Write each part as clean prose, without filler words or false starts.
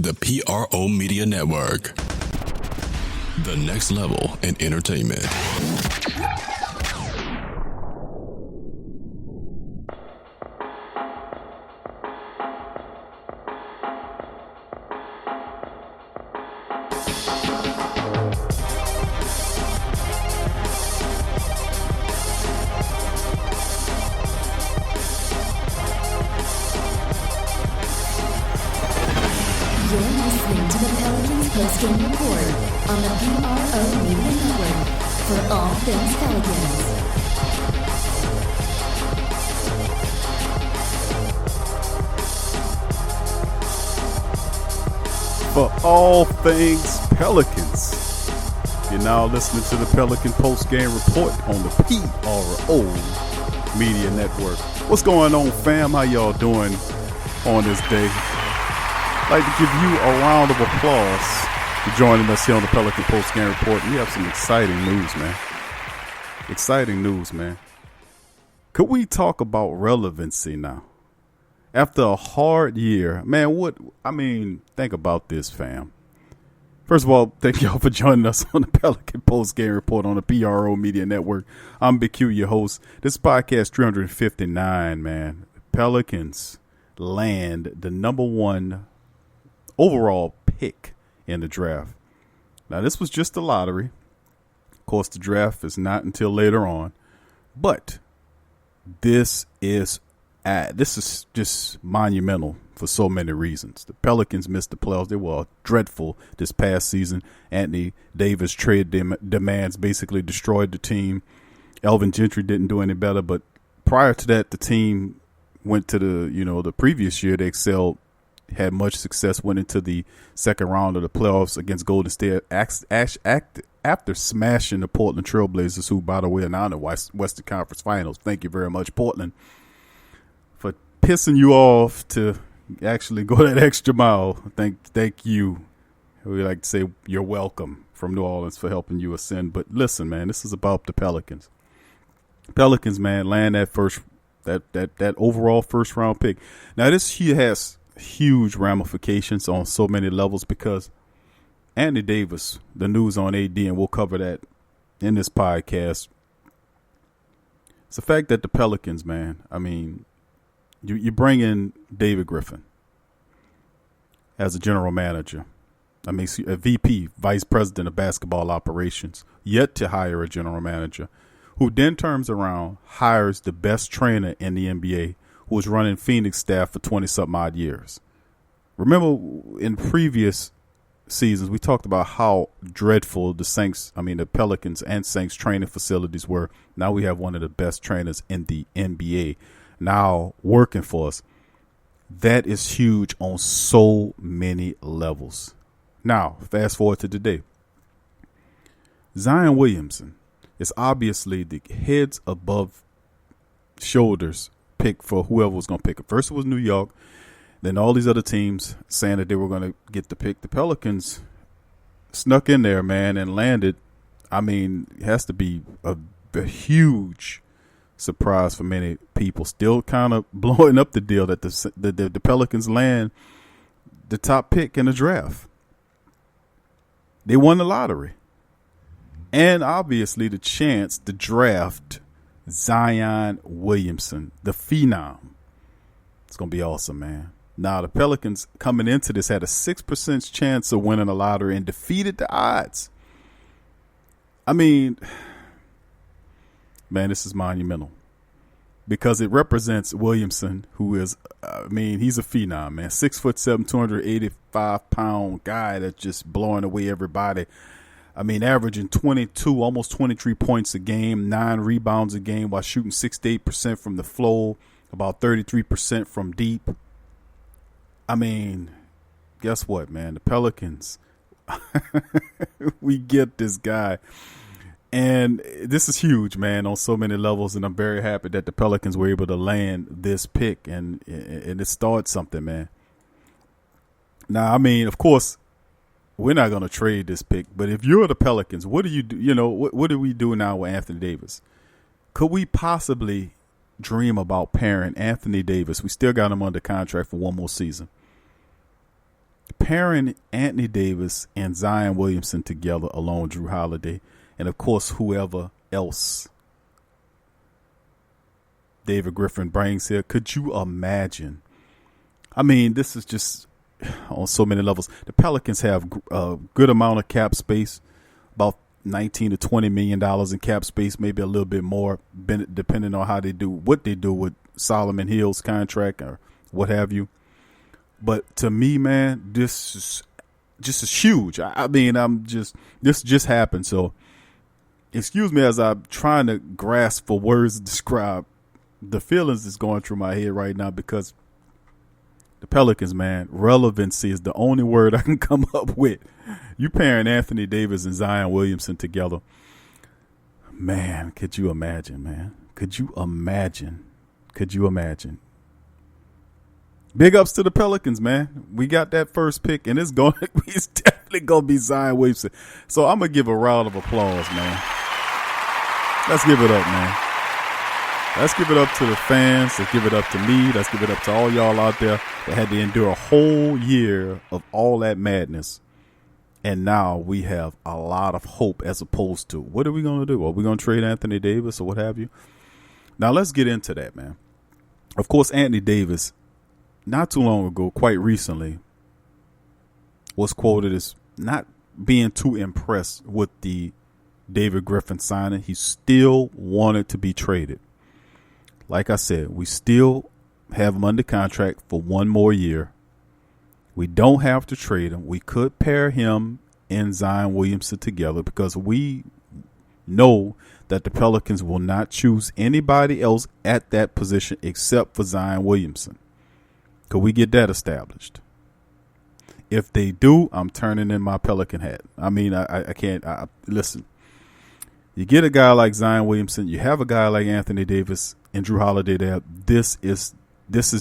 the PRO Media Network. The next level in entertainment. You're listening to the Pelicans postgame report on the PRO Media Network for all things Pelicans. For all things Pelicans, you're now listening to the Pelican postgame report on the PRO Media Network. What's going on, fam? How y'all doing on this day? I'd like to give you a round of applause for joining us here on the Pelican Postgame Report. We have some exciting news, man. Exciting news, man. Could we talk about relevancy now? After a hard year, man, think about this, fam. First of all, thank y'all for joining us on the Pelican Postgame Report on the PRO Media Network. I'm Big Q, your host. This is podcast 359, man. Pelicans land the number one overall pick in the draft. Now, this was just a lottery. Of course, the draft is not until later on. But this is just monumental for so many reasons. The Pelicans missed the playoffs. They were dreadful this past season. Anthony Davis trade demands basically destroyed the team. Elvin Gentry didn't do any better. But prior to that, the team went to the previous year. They excelled. Had much success, went into the second round of the playoffs against Golden State after smashing the Portland Trailblazers, who, by the way, are now in the Western Conference Finals. Thank you very much, Portland, for pissing you off to actually go that extra mile. Thank you. We like to say you're welcome from New Orleans for helping you ascend. But listen, man, this is about the Pelicans. Pelicans, man, land that overall first round pick. Now, this has huge ramifications on so many levels because Anthony Davis, the news on AD, and we'll cover that in this podcast. It's the fact that the Pelicans, man, you bring in David Griffin as a general manager. A VP, Vice President of Basketball Operations, yet to hire a general manager, who then turns around, hires the best trainer in the NBA, who was running Phoenix staff for 20-something odd years. Remember, in previous seasons, we talked about how dreadful the Pelicans and Saints training facilities were. Now we have one of the best trainers in the NBA now working for us. That is huge on so many levels. Now, fast forward to today. Zion Williamson is obviously the heads above shoulders pick for whoever was going to pick it. First it was New York, then all these other teams saying that they were going to get the pick. The Pelicans snuck in there, man, and landed. It has to be a huge surprise for many people. Still kind of blowing up the deal that the Pelicans land the top pick in the draft. They won the lottery. And obviously the chance to draft Zion Williamson, the phenom. It's going to be awesome, man. Now, the Pelicans coming into this had a 6% chance of winning the lottery and defeated the odds. Man, this is monumental because it represents Williamson, who is, he's a phenom, man. 6'7", 285-pound guy that's just blowing away everybody. Averaging 22, almost 23 points a game, 9 rebounds a game while shooting 68% from the floor, about 33% from deep. Guess what, man? The Pelicans, we get this guy. And this is huge, man, on so many levels. And I'm very happy that the Pelicans were able to land this pick. And it started something, man. Now, of course, we're not going to trade this pick, but if you're the Pelicans, what do you do? What do we do now with Anthony Davis? Could we possibly dream about pairing Anthony Davis? We still got him under contract for one more season. pairing Anthony Davis and Zion Williamson together along Drew Holiday, and of course whoever else David Griffin brings here. Could you imagine? I mean, this is just on so many levels. The Pelicans have a good amount of cap space, about $19 to $20 million in cap space, maybe a little bit more, depending on how they do what they do with Solomon Hill's contract or what have you. But to me, man, this is huge. I mean, this just happened. So excuse me as I'm trying to grasp for words to describe the feelings that's going through my head right now, because the Pelicans, man, relevancy is the only word I can come up with. You pairing Anthony Davis and Zion Williamson together. Man, could you imagine, man? Could you imagine? Could you imagine? Big ups to the Pelicans, man. We got that first pick, and it's definitely going to be Zion Williamson. So I'm going to give a round of applause, man. Let's give it up, man. Let's give it up to the fans. Let's give it up to me. Let's give it up to all y'all out there that had to endure a whole year of all that madness. And now we have a lot of hope, as opposed to what are we going to do? Are we going to trade Anthony Davis or what have you? Now let's get into that, man. Of course, Anthony Davis, not too long ago, quite recently, was quoted as not being too impressed with the David Griffin signing. He still wanted to be traded. Like I said, we still have him under contract for one more year. We don't have to trade him. We could pair him and Zion Williamson together, because we know that the Pelicans will not choose anybody else at that position except for Zion Williamson. Could we get that established? If they do, I'm turning in my Pelican hat. I mean, I can't. Listen, you get a guy like Zion Williamson, you have a guy like Anthony Davis and Drew Holiday there. This is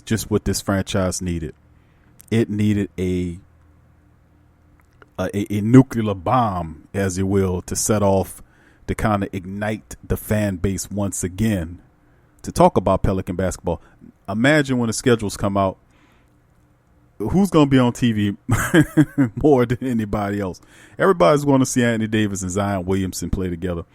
just what this franchise needed. It needed a nuclear bomb, as you will, to set off, to kind of ignite the fan base once again to talk about Pelican basketball. Imagine when the schedules come out, who's going to be on TV more than anybody else? Everybody's going to see Anthony Davis and Zion Williamson play together.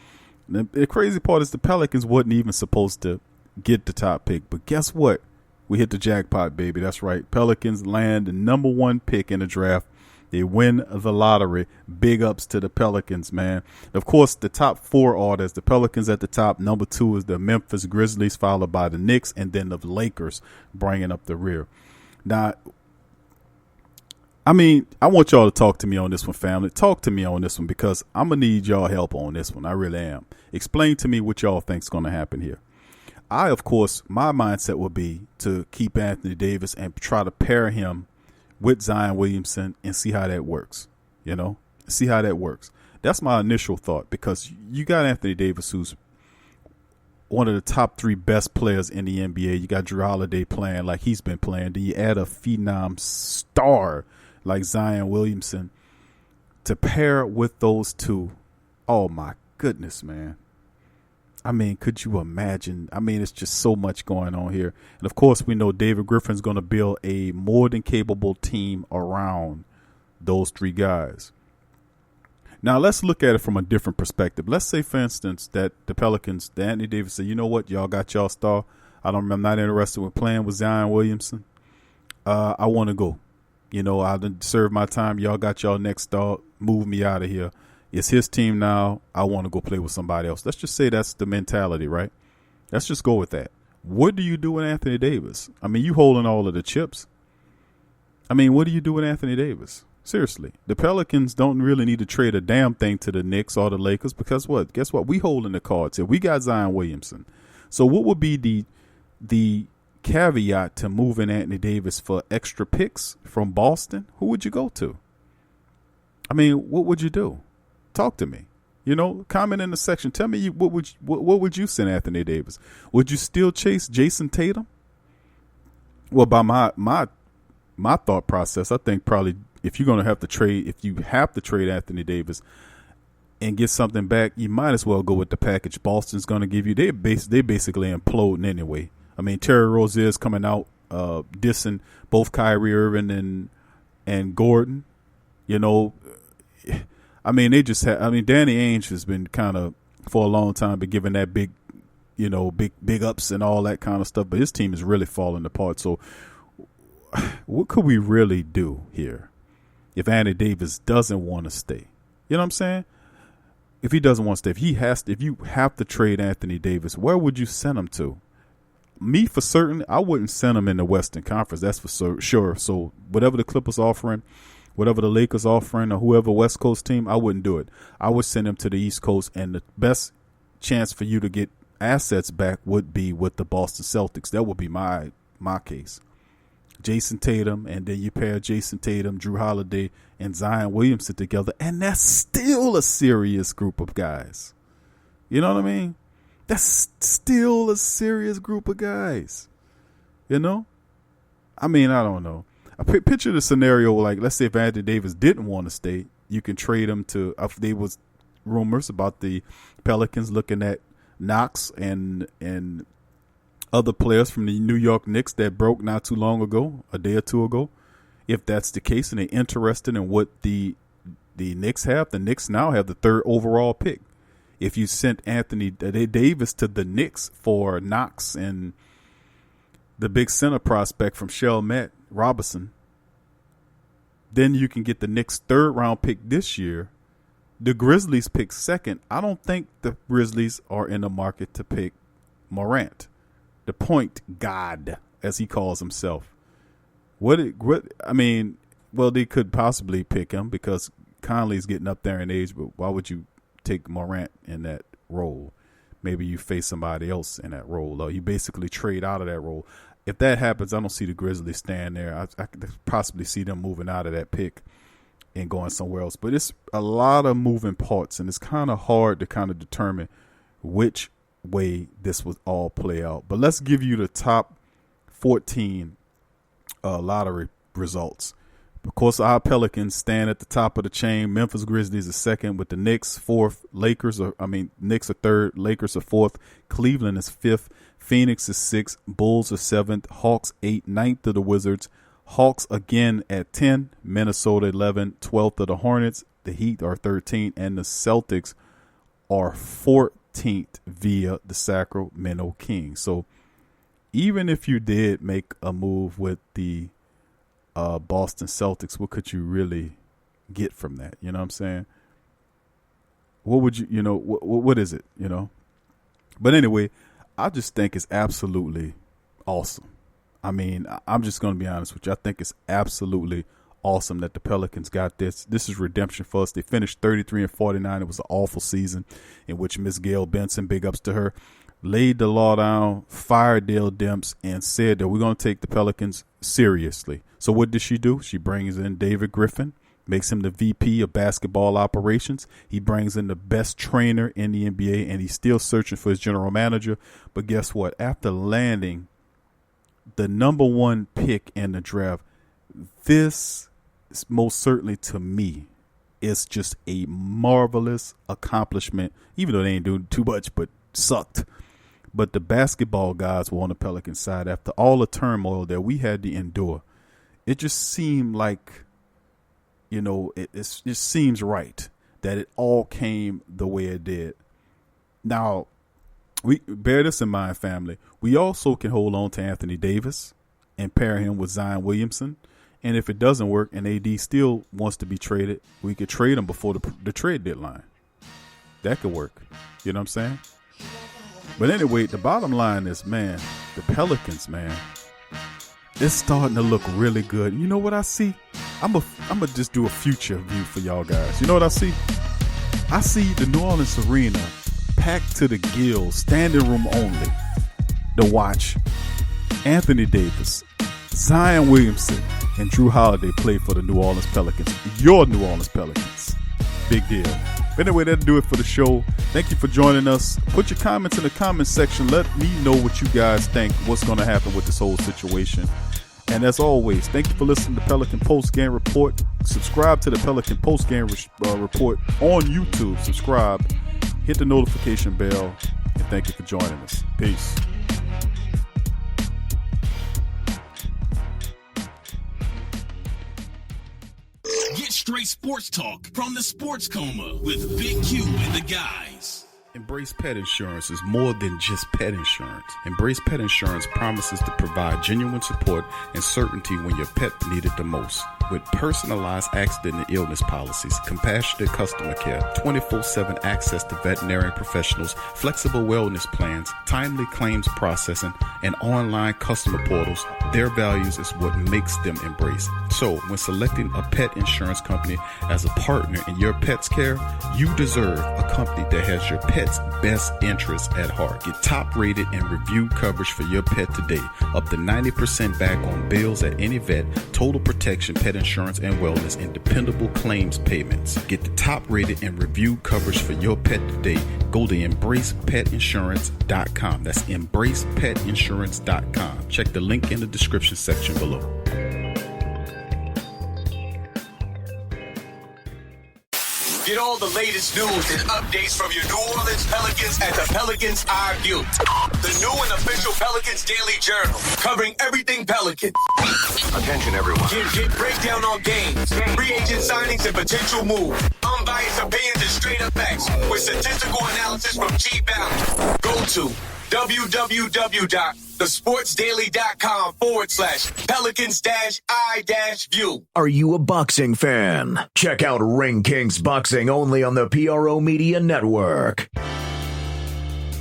The crazy part is the Pelicans wasn't even supposed to get the top pick. But guess what? We hit the jackpot, baby. That's right. Pelicans land the number one pick in the draft. They win the lottery. Big ups to the Pelicans, man. Of course, the top four are there's the Pelicans at the top. Number two is the Memphis Grizzlies, followed by the Knicks, and then the Lakers bringing up the rear. Now, I mean, I want y'all to talk to me on this one, family. Talk to me on this one, because I'm going to need y'all help on this one. I really am. Explain to me what y'all think's going to happen here. Of course, my mindset would be to keep Anthony Davis and try to pair him with Zion Williamson and see how that works. You know, see how that works. That's my initial thought, because you got Anthony Davis, who's one of the top three best players in the NBA. You got Drew Holiday playing like he's been playing. Then you add a phenom star like Zion Williamson to pair with those two. Oh, my goodness, man. I mean, could you imagine? I mean, it's just so much going on here. And, of course, we know David Griffin's going to build a more than capable team around those three guys. Now, let's look at it from a different perspective. Let's say, for instance, that the Pelicans, the Anthony Davis said, you know what, y'all got y'all star. I'm not interested in playing with Zion Williamson. I want to go. You know, I done served my time. Y'all got y'all next star. Move me out of here. It's his team now. I want to go play with somebody else. Let's just say that's the mentality, right? Let's just go with that. What do you do with Anthony Davis? I mean, you holding all of the chips. I mean, what do you do with Anthony Davis? Seriously, the Pelicans don't really need to trade a damn thing to the Knicks or the Lakers, because what? Guess what? We holding the cards here. We got Zion Williamson. So what would be the caveat to moving Anthony Davis for extra picks from Boston? Who would you go to? I mean, what would you do? Talk to me. You know, comment in the section. Tell me what would you send Anthony Davis? Would you still chase Jason Tatum? Well, by my thought process, I think probably if you have to trade Anthony Davis and get something back, you might as well go with the package Boston's going to give you. They basically imploding anyway. I mean, Terry Rozier's coming out dissing both Kyrie Irving and Gordon. You know, I mean, they just have. I mean, Danny Ainge has been kind of for a long time been giving that big, you know, big ups and all that kind of stuff. But his team is really falling apart. So, what could we really do here if Anthony Davis doesn't want to stay? You know what I'm saying? If he doesn't want to stay, if you have to trade Anthony Davis, where would you send him to? Me, for certain, I wouldn't send him in the Western Conference. That's for sure. So whatever the Clippers offering, whatever the Lakers offering, or whoever West Coast team, I wouldn't do it. I would send him to the East Coast, and the best chance for you to get assets back would be with the Boston Celtics. That would be my case. Jason Tatum, and then you pair Jason Tatum, Drew Holiday, and Zion Williamson together, and that's still a serious group of guys. You know what I mean? That's still a serious group of guys. You know? I mean, I don't know. I picture the scenario like, let's say if Anthony Davis didn't want to stay, you can trade him to, if there was rumors about the Pelicans looking at Knox and other players from the New York Knicks that broke not too long ago, a day or two ago. If that's the case and they're interested in what the Knicks have, the Knicks now have the 3rd overall pick. If you sent Anthony Davis to the Knicks for Knox and the big center prospect from Shelmet Robinson, then you can get the Knicks' 3rd round pick this year. The Grizzlies pick 2nd. I don't think the Grizzlies are in the market to pick Morant, the point god, as he calls himself. I mean, well, they could possibly pick him because Conley's getting up there in age, but why would you take Morant in that role? Maybe you face somebody else in that role, or you basically trade out of that role. If that happens, I don't see the Grizzlies staying there. I could possibly see them moving out of that pick and going somewhere else. But it's a lot of moving parts, and it's kind of hard to kind of determine which way this would all play out. But let's give you the top 14 lottery results. Of course, our Pelicans stand at the top of the chain. Memphis Grizzlies are 2nd with the Knicks 4th. Knicks are 3rd. Lakers are 4th. Cleveland is 5th. Phoenix is 6th. Bulls are 7th. Hawks 8th. 9th are the Wizards. Hawks again at 10. Minnesota 11. 12th are the Hornets. The Heat are 13th. And the Celtics are 14th via the Sacramento Kings. So even if you did make a move with the Boston Celtics, what could you really get from that? You know what I'm saying? What would you know, what is it, you know? But anyway, I just think it's absolutely awesome. I mean, I'm just going to be honest with you. I think it's absolutely awesome that the Pelicans got this. This is redemption for us. They finished 33-49. It was an awful season in which Miss Gail Benson, big ups to her, laid the law down, fired Dale Demps, and said that we're going to take the Pelicans seriously. So what did she do? She brings in David Griffin, makes him the VP of basketball operations. He brings in the best trainer in the NBA, and he's still searching for his general manager. But guess what? After landing the number 1 pick in the draft, this is most certainly, to me, is just a marvelous accomplishment, even though they ain't doing too much, but sucked. But the basketball guys were on the Pelican side after all the turmoil that we had to endure. It just seemed like, you know, it just seems right that it all came the way it did. Now, we bear this in mind, family. We also can hold on to Anthony Davis and pair him with Zion Williamson. And if it doesn't work and AD still wants to be traded, we could trade him before the trade deadline. That could work. You know what I'm saying? But anyway, the bottom line is, man, the Pelicans, man, it's starting to look really good. You know what I see? I'm gonna just do a future view for y'all guys. You know what I see? I see the New Orleans Arena packed to the gills, standing room only, to watch Anthony Davis, Zion Williamson, and Drew Holiday play for the New Orleans Pelicans. Your New Orleans Pelicans. Big deal. But anyway, that'll do it for the show. Thank you for joining us. Put your comments in the comment section. Let me know what you guys think, what's going to happen with this whole situation. And as always, thank you for listening to Pelican Post Game Report. Subscribe to the Pelican Post Game Report on YouTube. Subscribe. Hit the notification bell. And thank you for joining us. Peace. straight sports talk from the sports coma with Big Q and the guys. Embrace Pet Insurance is more than just pet insurance. Embrace Pet Insurance promises to provide genuine support and certainty when your pet needed the most. With personalized accident and illness policies, compassionate customer care, 24/7 access to veterinary professionals, flexible wellness plans, timely claims processing, and online customer portals, their values is what makes them Embrace. So, when selecting a pet insurance company as a partner in your pet's care, you deserve a company that has your pet's best interests at heart. Get top-rated and reviewed coverage for your pet today. Up to 90% back on bills at any vet, total protection, pet insurance and wellness, and dependable claims payments. Get the top-rated and reviewed coverage for your pet today. Go to EmbracePetInsurance.com. That's EmbracePetInsurance.com. Check the link in the description section below. Get all the latest news and updates from your New Orleans Pelicans at the Pelicans Eye View, the new and official Pelicans Daily Journal, covering everything Pelicans. Attention, everyone. Get breakdown on games, free agent signings, and potential moves. Unbiased opinions and straight up facts with statistical analysis from G Balance. Go to www.thesportsdaily.com/Pelicans-I-View. Are you a boxing fan? Check out Ring Kings Boxing only on the PRO Media Network.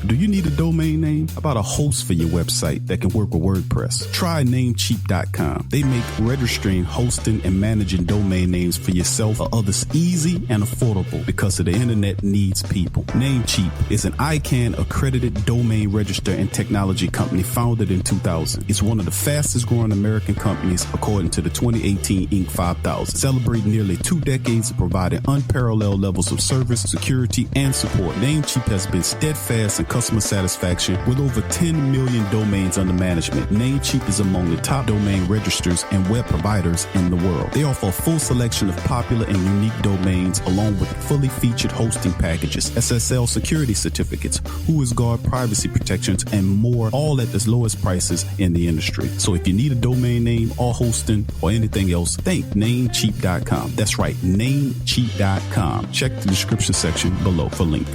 Do you need a domain name? How about a host for your website that can work with WordPress? Try Namecheap.com. They make registering, hosting, and managing domain names for yourself or others easy and affordable because the internet needs people. Namecheap is an ICANN accredited domain register and technology company founded in 2000. It's one of the fastest growing American companies according to the 2018 Inc. 5000, celebrating nearly 2 decades of providing unparalleled levels of service, security, and support. Namecheap has been steadfast in customer satisfaction with over 10 million domains under management. Namecheap is among the top domain registers and web providers in the world. They offer a full selection of popular and unique domains along with fully featured hosting packages, SSL security certificates, WhoisGuard privacy protections, and more, all at the lowest prices in the industry. So if you need a domain name or hosting or anything else, think Namecheap.com. That's right, Namecheap.com. Check the description section below for link.